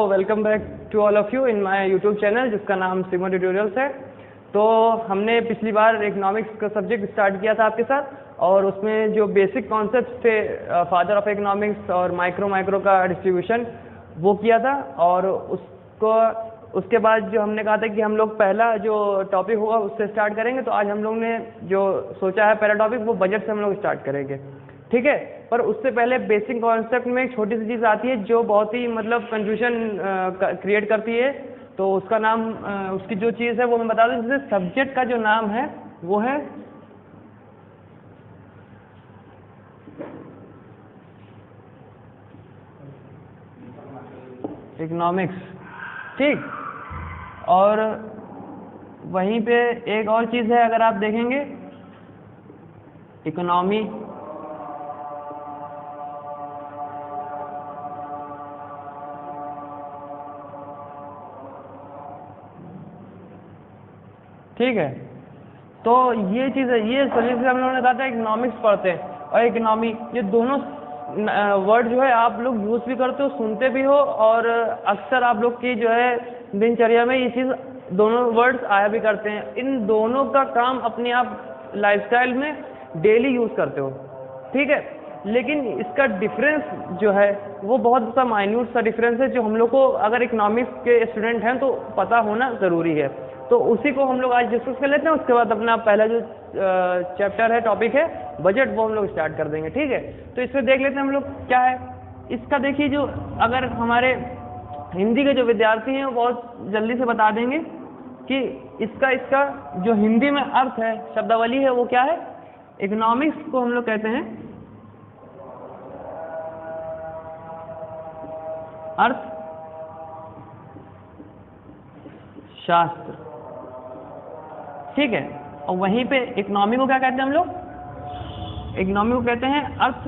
Welcome back to all of you in my YouTube channel जिसका नाम Sigma tutorials है। तो हमने पिछली बार इकोनॉमिक्स का सब्जेक्ट स्टार्ट किया था आपके साथ, और उसमें जो बेसिक कॉन्सेप्ट थे फादर ऑफ इकोनॉमिक्स और माइक्रो का डिस्ट्रीब्यूशन वो किया था। और उसके बाद जो हमने कहा था कि हम लोग पहला जो टॉपिक होगा उससे स्टार्ट करेंगे। तो आज हम लोग ने जो सोचा है पहला टॉपिक वो बजट से हम लोग स्टार्ट करेंगे, ठीक है। पर उससे पहले बेसिक कॉन्सेप्ट में एक छोटी सी चीज़ आती है जो बहुत ही मतलब कंफ्यूजन क्रिएट करती है। तो उसका नाम उसकी जो चीज़ है वो मैं बता दूं। जैसे सब्जेक्ट का जो नाम है वो है इकोनॉमिक्स, ठीक। और वहीं पे एक और चीज़ है, अगर आप देखेंगे इकोनॉमी, ठीक है। तो ये चीज़ है, ये सभी से हम लोगों ने कहा था इकोनॉमिक्स पढ़ते हैं और इकोनॉमी, ये दोनों वर्ड जो है आप लोग यूज़ भी करते हो, सुनते भी हो, और अक्सर आप लोग की जो है दिनचर्या में ये चीज़ दोनों वर्ड्स आया भी करते हैं। इन दोनों का काम अपने आप लाइफस्टाइल में डेली यूज़ करते हो, ठीक है। लेकिन इसका डिफरेंस जो है वो बहुत सा माइन्यूट सा डिफरेंस है जो हम लोग को अगर इकोनॉमिक्स के स्टूडेंट हैं तो पता होना ज़रूरी है। तो उसी को हम लोग आज डिस्कस कर लेते हैं। उसके बाद अपना पहला जो चैप्टर है, टॉपिक है बजट, वो हम लोग स्टार्ट कर देंगे, ठीक है। तो इसमें देख लेते हैं हम लोग क्या है इसका। देखिए, जो अगर हमारे हिंदी के जो विद्यार्थी हैं वो बहुत जल्दी से बता देंगे कि इसका जो हिंदी में अर्थ है, शब्दावली है, वो क्या है। इकोनॉमिक्स को हम लोग कहते हैं अर्थ शास्त्र, ठीक है। और वहीं पे इकोनॉमी को क्या कहते हैं हम लोग, इकोनॉमी को कहते हैं अर्थ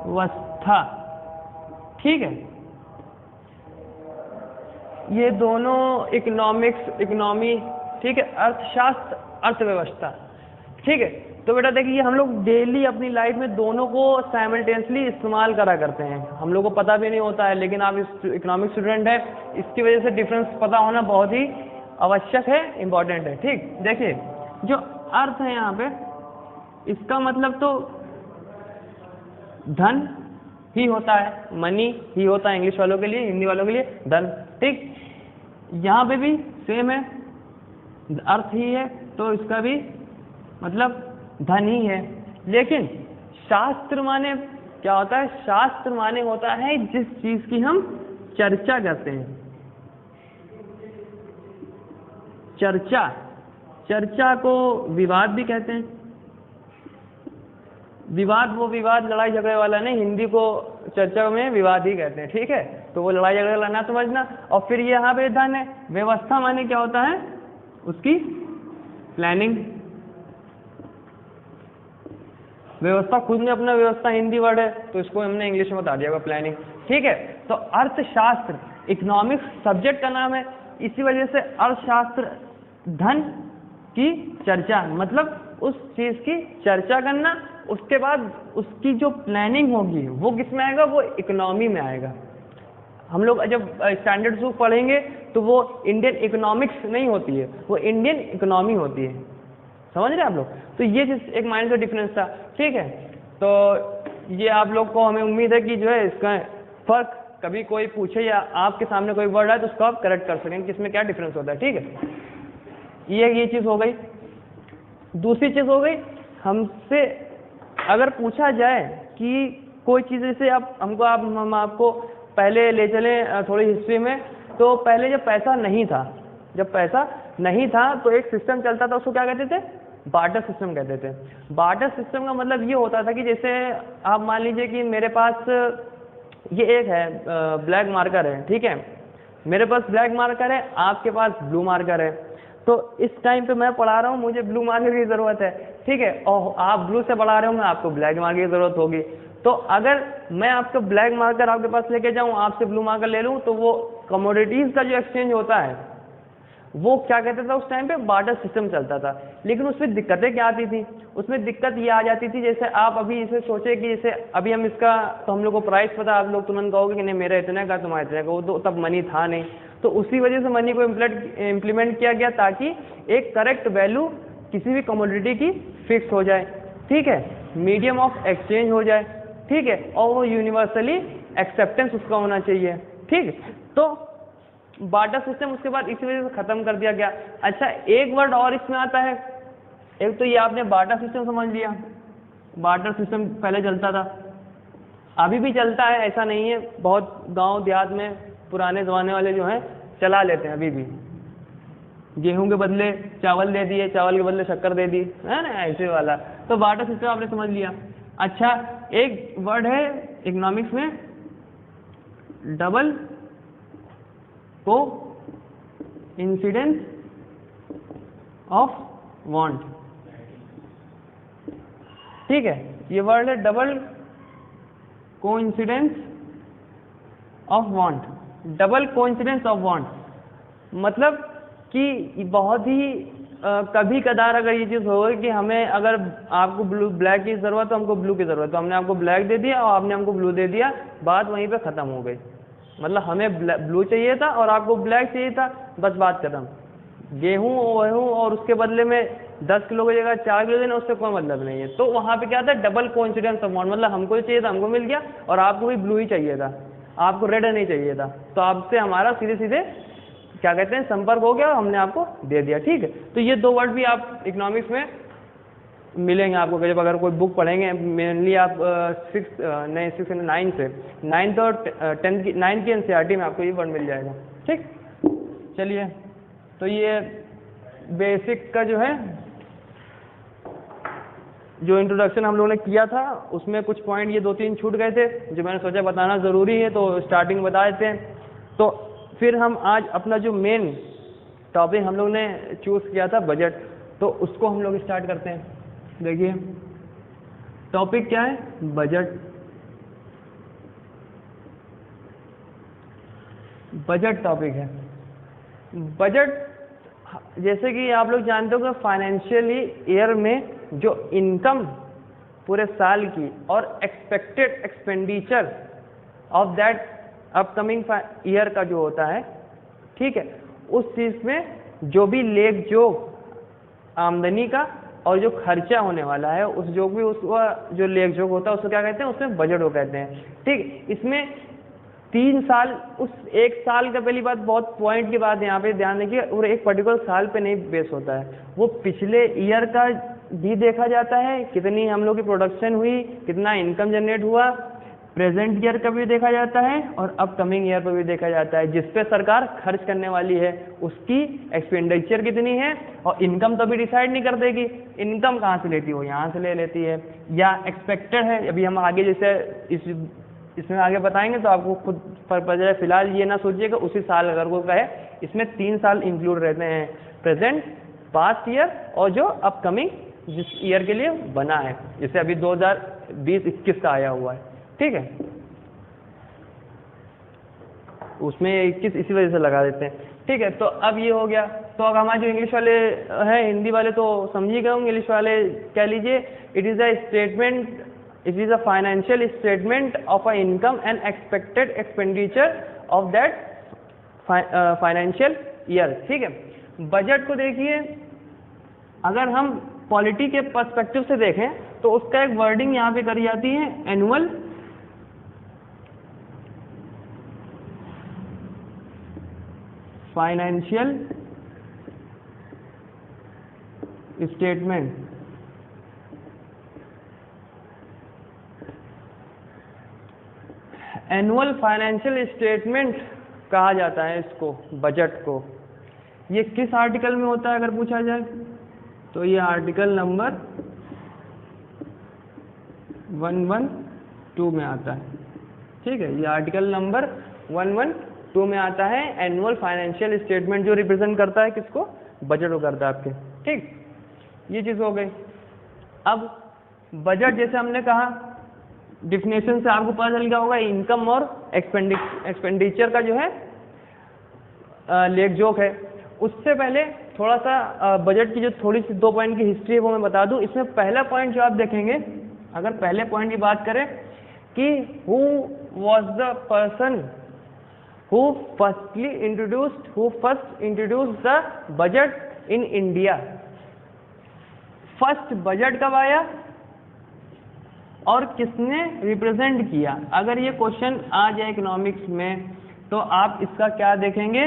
व्यवस्था, ठीक है। ये दोनों इकोनॉमी, ठीक है, अर्थशास्त्र, अर्थव्यवस्था, ठीक है। तो बेटा देखिए, हम लोग डेली अपनी लाइफ में दोनों को साइमल्टेनियसली इस्तेमाल करा करते हैं, हम लोग को पता भी नहीं होता है। लेकिन आप इकोनॉमिक स्टूडेंट हैं, इसकी वजह से डिफरेंस पता होना बहुत ही आवश्यक है, इम्पोर्टेंट है, ठीक। देखिए, जो अर्थ है यहाँ पे, इसका मतलब तो धन ही होता है, मनी ही होता है इंग्लिश वालों के लिए, हिंदी वालों के लिए धन, ठीक। यहाँ पे भी सेम है, अर्थ ही है तो इसका भी मतलब धन ही है। लेकिन शास्त्र माने क्या होता है, शास्त्र माने होता है जिस चीज की हम चर्चा करते हैं। चर्चा को विवाद भी कहते हैं। विवाद वो विवाद लड़ाई झगड़े वाला नहीं, हिंदी को चर्चा में विवाद ही कहते हैं, ठीक है। तो वो लड़ाई झगड़े वाला ना समझना। और फिर यहाँ पे धन है। व्यवस्था माने क्या होता है, उसकी प्लानिंग। व्यवस्था खुद में अपना व्यवस्था हिंदी वर्ड है तो इसको हमने इंग्लिश में बता दिया प्लानिंग, ठीक है। तो अर्थशास्त्र इकोनॉमिक्स सब्जेक्ट का नाम है, इसी वजह से अर्थशास्त्र धन की चर्चा, मतलब उस चीज की चर्चा करना, उसके बाद उसकी जो प्लानिंग होगी वो किस में आएगा, वो इकोनॉमी में आएगा। हम लोग जब स्टैंडर्ड बुक पढ़ेंगे तो वो इंडियन इकोनॉमिक्स नहीं होती है, वो इंडियन इकोनॉमी होती है, समझ रहे हैं आप लोग। तो ये चीज एक माइंड का डिफरेंस था, ठीक है। तो ये आप लोग को, हमें उम्मीद है कि जो है इसका फर्क कभी कोई पूछे या आपके सामने कोई वर्ड आए तो उसको आप करेक्ट कर सकें कि इसमें क्या डिफरेंस होता है, ठीक है। ये चीज हो गई। दूसरी चीज हो गई, हमसे अगर पूछा जाए कि कोई चीज जैसे हम आपको पहले ले चले थोड़ी हिस्ट्री में, तो पहले जब पैसा नहीं था तो एक सिस्टम चलता था, उसको क्या कहते थे, बार्टर सिस्टम कहते थे। बार्टर सिस्टम का मतलब ये होता था कि जैसे आप मान लीजिए कि मेरे पास ये एक है ब्लैक मार्कर है, ठीक है। मेरे पास ब्लैक मार्कर है, आपके पास ब्लू मार्कर है। तो इस टाइम पे मैं पढ़ा रहा हूँ, मुझे ब्लू मार्कर की ज़रूरत है, ठीक है। और आप ब्लू से पढ़ा रहे हो, आपको ब्लैक मार्कर की ज़रूरत होगी। तो अगर मैं आपका ब्लैक मार्कर आपके पास लेके जाऊँ, आपसे ब्लू मार्कर ले लूँ, तो वो कमोडिटीज़ का जो एक्सचेंज होता है वो क्या कहता था उस टाइम पे, बार्टर सिस्टम चलता था। लेकिन उसमें दिक्कतें क्या आती थी, उसमें दिक्कत ये आ जाती थी, जैसे आप अभी इसे सोचे कि जैसे अभी हम इसका, तो हम लोग को प्राइस पता, आप लोग तुरंत कहोगे कि नहीं मेरा इतने का, तुम्हारा इतने का, वो तो तब मनी था नहीं। तो उसी वजह से मनी को इम्प्लीमेंट किया गया ताकि एक करेक्ट वैल्यू किसी भी कमोडिटी की फिक्स हो जाए, ठीक है, मीडियम ऑफ एक्सचेंज हो जाए, ठीक है, और वो यूनिवर्सली एक्सेप्टेंस उसका होना चाहिए, ठीक। तो बार्टर सिस्टम उसके बाद इसी वजह से खत्म कर दिया गया। अच्छा, एक वर्ड और इसमें आता है, एक तो ये आपने बार्टर सिस्टम समझ लिया, बार्टर सिस्टम पहले चलता था, अभी भी चलता है, ऐसा नहीं है, बहुत गांव देहात में पुराने जमाने वाले जो हैं चला लेते हैं अभी भी, गेहूं के बदले चावल दे दिए, चावल के बदले शक्कर दे दी, है ना, ऐसे वाला। तो बार्टर सिस्टम आपने समझ लिया। अच्छा, एक वर्ड है इकोनॉमिक्स में, डबल को इंसिडेंस ऑफ वांट, ठीक है, ये वर्ड है डबल को इंसिडेंस ऑफ वांट। डबल को इंसिडेंस ऑफ वांट मतलब कि बहुत ही कभी कदार अगर ये चीज़ हो कि हमें, अगर आपको ब्लैक की ज़रूरत तो हमको ब्लू की ज़रूरत, तो हमने आपको ब्लैक दे दिया और आपने हमको ब्लू दे दिया, बात वहीं पे ख़त्म हो गई। मतलब हमें ब्लू चाहिए था और आपको ब्लैक चाहिए था, बस बात खत्म। गेहूँ वहूँ और उसके बदले में 10 किलो की जगह 4 किलो देना, उससे कोई मतलब नहीं है। तो वहाँ पे क्या था, डबल कोइंसिडेंस ऑफ वांट, मतलब हमको चाहिए था हमको मिल गया और आपको भी ब्लू ही चाहिए था, आपको रेड नहीं चाहिए था, तो आपसे हमारा सीधे सीधे क्या कहते हैं संपर्क हो गया और हमने आपको दे दिया, ठीक है। तो ये दो वर्ड भी आप इकोनॉमिक्स में मिलेंगे आपको, जब अगर कोई बुक पढ़ेंगे, मेनली आप 9 से 9th और 10th की 9th की NCERT में आपको ये वर्ड मिल जाएगा, ठीक। चलिए, तो ये बेसिक का जो है, जो इंट्रोडक्शन हम लोगों ने किया था उसमें कुछ पॉइंट ये 2-3 छूट गए थे जो मैंने सोचा बताना ज़रूरी है, तो स्टार्टिंग में बता देते हैं। तो फिर हम आज अपना जो मेन टॉपिक हम लोग ने चूज़ किया था बजट, तो उसको हम लोग स्टार्ट करते हैं। देखिए टॉपिक क्या है, बजट। बजट टॉपिक है। बजट जैसे कि आप लोग जानते हो कि फाइनेंशियली ईयर में जो इनकम पूरे साल की और expected expenditure of that upcoming year का जो होता है, ठीक है, उस चीज़ में जो भी लेख जोग आमदनी का और जो खर्चा होने वाला है उस जोग भी, उसका जो लेख जोग होता है उसको क्या कहते हैं, उसमें बजट को कहते हैं, ठीक। इसमें 3 साल, उस एक साल का, पहली बात बहुत पॉइंट की बात यहाँ पे ध्यान देखिए, और एक पर्टिकुलर साल पे नहीं बेस होता है, वो पिछले ईयर का भी देखा जाता है, कितनी हम लोग की प्रोडक्शन हुई, कितना इनकम जनरेट हुआ, प्रेजेंट ईयर का भी देखा जाता है और अपकमिंग ईयर पर भी देखा जाता है, जिस पे सरकार खर्च करने वाली है उसकी एक्सपेंडिचर कितनी है। और इनकम तो अभी डिसाइड नहीं कर देगी, इनकम कहाँ से लेती है, वो यहाँ से ले लेती है, या एक्सपेक्टेड है, अभी हम आगे जैसे इसमें आगे बताएंगे तो आपको खुद पता चले। फिलहाल ये ना सोचिएगा उसी साल अगर वो कहे, इसमें 3 साल इंक्लूड रहते हैं, प्रेजेंट, पास्ट ईयर और जो अपकमिंग जिस ईयर के लिए बना है, जैसे अभी 2020-21 का आया हुआ है, ठीक है, उसमें 21 इसी वजह से लगा देते हैं, ठीक है। तो अब ये हो गया। तो अब हमारे जो इंग्लिश वाले हैं, हिंदी वाले तो समझिए गए होंगे, इंग्लिश वाले कह लीजिए, it is a statement, it is a financial statement of a income and expected expenditure of that financial year, ठीक है। बजट को देखिए, अगर हम पॉलिटी के पर्सपेक्टिव से देखें तो उसका एक वर्डिंग यहाँ पे करी जाती है, annual financial statement. Annual financial statement कहा जाता है इसको, बजट को। ये किस आर्टिकल में होता है अगर पूछा जाए तो ये आर्टिकल नंबर 112 में आता है, ठीक है, ये आर्टिकल नंबर 112 में आता है। एनुअल फाइनेंशियल स्टेटमेंट जो रिप्रेजेंट करता है किसको, बजट को करता है आपके, ठीक। ये चीज़ हो गई। अब बजट जैसे हमने कहा, डिफिनेशन से आपको पता चल गया होगा, इनकम और एक्सपेंडिचर का जो है लेख जोक है, उससे पहले थोड़ा सा बजट की जो थोड़ी सी 2 पॉइंट की हिस्ट्री है वो मैं बता दूं। इसमें पहला पॉइंट जो आप देखेंगे, अगर पहले पॉइंट की बात करें कि who was the person who first introduced the budget in India। First budget कब आया और किसने रिप्रेजेंट किया? अगर ये क्वेश्चन आ जाए इकोनॉमिक्स में तो आप इसका क्या देखेंगे,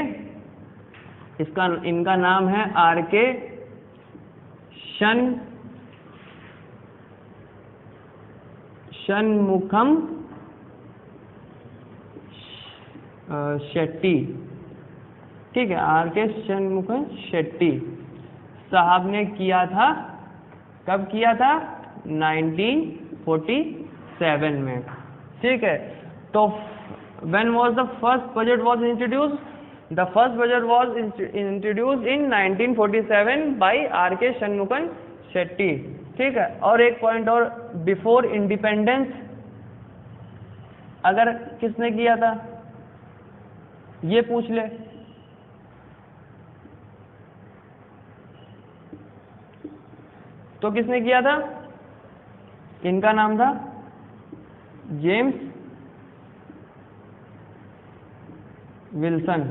इनका नाम है आर.के. षणमुखम शेट्टी। ठीक है, आर.के. षणमुखम शेट्टी साहब ने किया था। कब किया था? 1947 में। ठीक है, तो when was the first budget was introduced? The first budget was introduced in 1947 by R K. Shanmukham Chetty. ठीक है, और एक पॉइंट और, बिफोर इंडिपेंडेंस अगर किसने किया था ये पूछ ले, तो किसने किया था? इनका नाम था जेम्स विल्सन।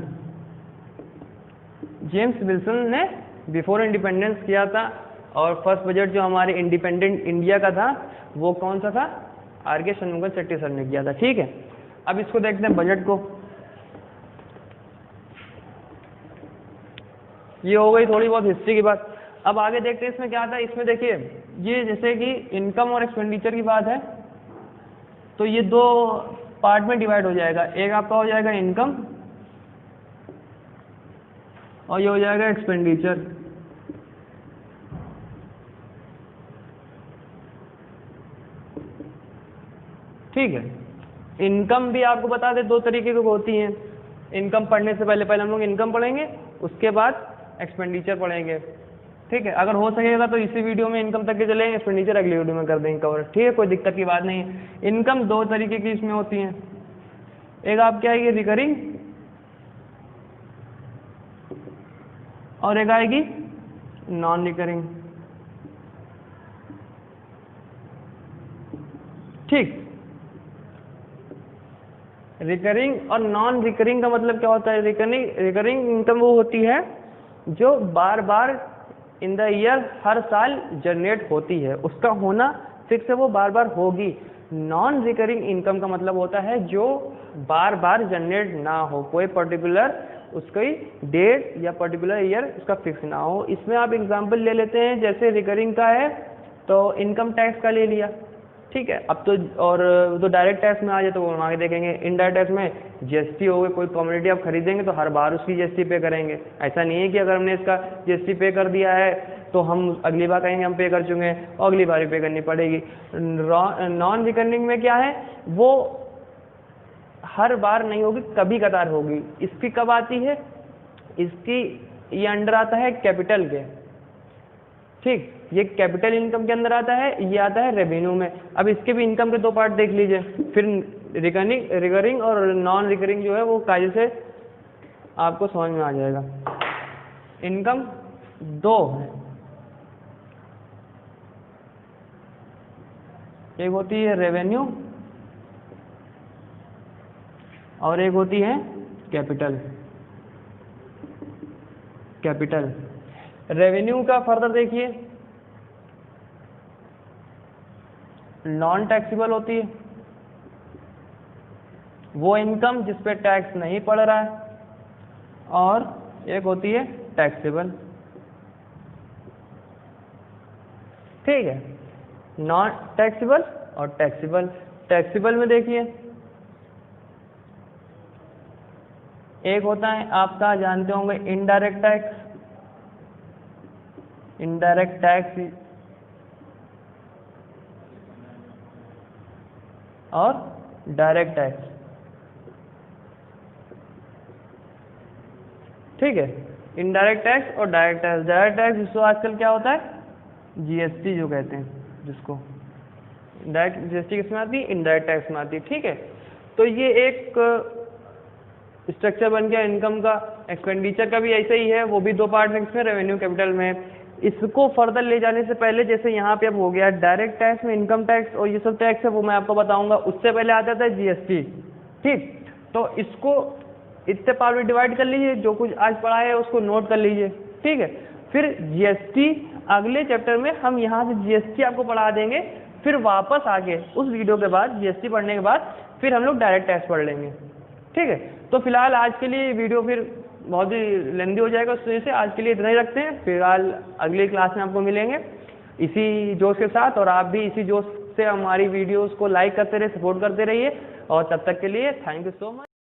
जेम्स विल्सन ने बिफोर इंडिपेंडेंस किया था, और फर्स्ट बजट जो हमारे इंडिपेंडेंट इंडिया का था वो कौन सा था? आर.के. षणमुखम शेट्टी सर ने किया था। ठीक है, अब इसको देखते हैं बजट को। ये हो गई थोड़ी बहुत हिस्ट्री की बात। अब आगे देखते हैं इसमें क्या था। इसमें देखिए, ये जैसे कि इनकम और एक्सपेंडिचर की बात है तो ये 2 पार्ट में डिवाइड हो जाएगा। एक आपका हो जाएगा इनकम और ये हो जाएगा एक्सपेंडिचर। ठीक है, इनकम भी आपको बता दे 2 तरीके की होती हैं। इनकम पढ़ने से पहले हम लोग इनकम पढ़ेंगे, उसके बाद एक्सपेंडिचर पढ़ेंगे। ठीक है, अगर हो सकेगा तो इसी वीडियो में इनकम तक के चलेंगे, एक्सपेंडिचर अगली वीडियो में कर देंगे कवर। ठीक है, कोई दिक्कत की बात नहीं है। इनकम 2 तरीके की इसमें होती है। एक आपकी आएगी रिकरिंग और एक आएगी नॉन रिकरिंग। ठीक, रिकरिंग और नॉन रिकरिंग का मतलब क्या होता है? रिकरिंग इनकम वो होती है जो बार बार इन द ईयर हर साल जनरेट होती है, उसका होना फिक्स है, वो बार बार होगी। नॉन रिकरिंग इनकम का मतलब होता है जो बार बार जनरेट ना हो, कोई पर्टिकुलर उसकी डेट या पर्टिकुलर ईयर उसका फिक्स ना हो। इसमें आप एग्जांपल ले लेते हैं, जैसे रिकरिंग का है तो इनकम टैक्स का ले लिया। ठीक है, अब तो और तो डायरेक्ट टैक्स में आ जाए तो वो हम आगे देखेंगे। इनडायरेक्ट टैक्स में जीएसटी हो गई, कोई कमोडिटी आप खरीदेंगे तो हर बार उसकी जीएसटी पे करेंगे। ऐसा नहीं है कि अगर हमने इसका जीएसटी पे कर दिया है तो हम अगली बार कहेंगे हम पे कर चुके हैं और अगली बार भी पे करनी पड़ेगी। नॉन रिकरिंग में क्या है, वो हर बार नहीं होगी, कभी कदार होगी। इसकी कब आती है? इसकी ये अंडर आता है कैपिटल के। ठीक, ये कैपिटल इनकम के अंदर आता है, ये आता है रेवेन्यू में। अब इसके भी इनकम के 2 पार्ट देख लीजिए, फिर रिकरिंग और नॉन रिकरिंग जो है वो कायदे से आपको समझ में आ जाएगा। इनकम 2 है, एक होती है रेवेन्यू और एक होती है कैपिटल। रेवेन्यू का फर्दर देखिए, नॉन टैक्सेबल होती है, वो इनकम जिस पे टैक्स नहीं पड़ रहा है, और एक होती है टैक्सेबल। ठीक है, नॉन टैक्सेबल और टैक्सेबल। टैक्सेबल में देखिए, एक होता है आपका, जानते होंगे, इनडायरेक्ट टैक्स। इनडायरेक्ट टैक्स और डायरेक्ट टैक्स। ठीक है, इनडायरेक्ट टैक्स और डायरेक्ट टैक्स। डायरेक्ट टैक्स जिसको आजकल क्या होता है, जीएसटी जो कहते हैं, जिसको डायरेक्ट जीएसटी किसमें आती है? इनडायरेक्ट टैक्स में आती है। ठीक है, तो ये एक स्ट्रक्चर बन गया इनकम का। एक्सपेंडिचर का भी ऐसे ही है, वो भी 2 पार्ट में, इसमें रेवेन्यू कैपिटल में। इसको फर्दर ले जाने से पहले जैसे यहाँ पे अब हो गया डायरेक्ट टैक्स में इनकम टैक्स और ये सब टैक्स है वो मैं आपको बताऊंगा। उससे पहले आता था जीएसटी। ठीक, तो इसको इतने पार्ट में डिवाइड कर लीजिए, जो कुछ आज पढ़ा है उसको नोट कर लीजिए। ठीक है, फिर जीएसटी अगले चैप्टर में हम यहाँ से जीएसटी आपको पढ़ा देंगे, फिर वापस आके उस वीडियो के बाद जीएसटी पढ़ने के बाद फिर हम लोग डायरेक्ट टैक्स पढ़ लेंगे। ठीक है, तो फिलहाल आज के लिए वीडियो फिर बहुत ही लेंदी हो जाएगा, उस वजह से आज के लिए इतना ही रखते हैं। फिलहाल अगली क्लास में आपको मिलेंगे इसी जोश के साथ, और आप भी इसी जोश से हमारी वीडियोस को लाइक करते रहिए, सपोर्ट करते रहिए, और तब तक के लिए थैंक यू सो मच।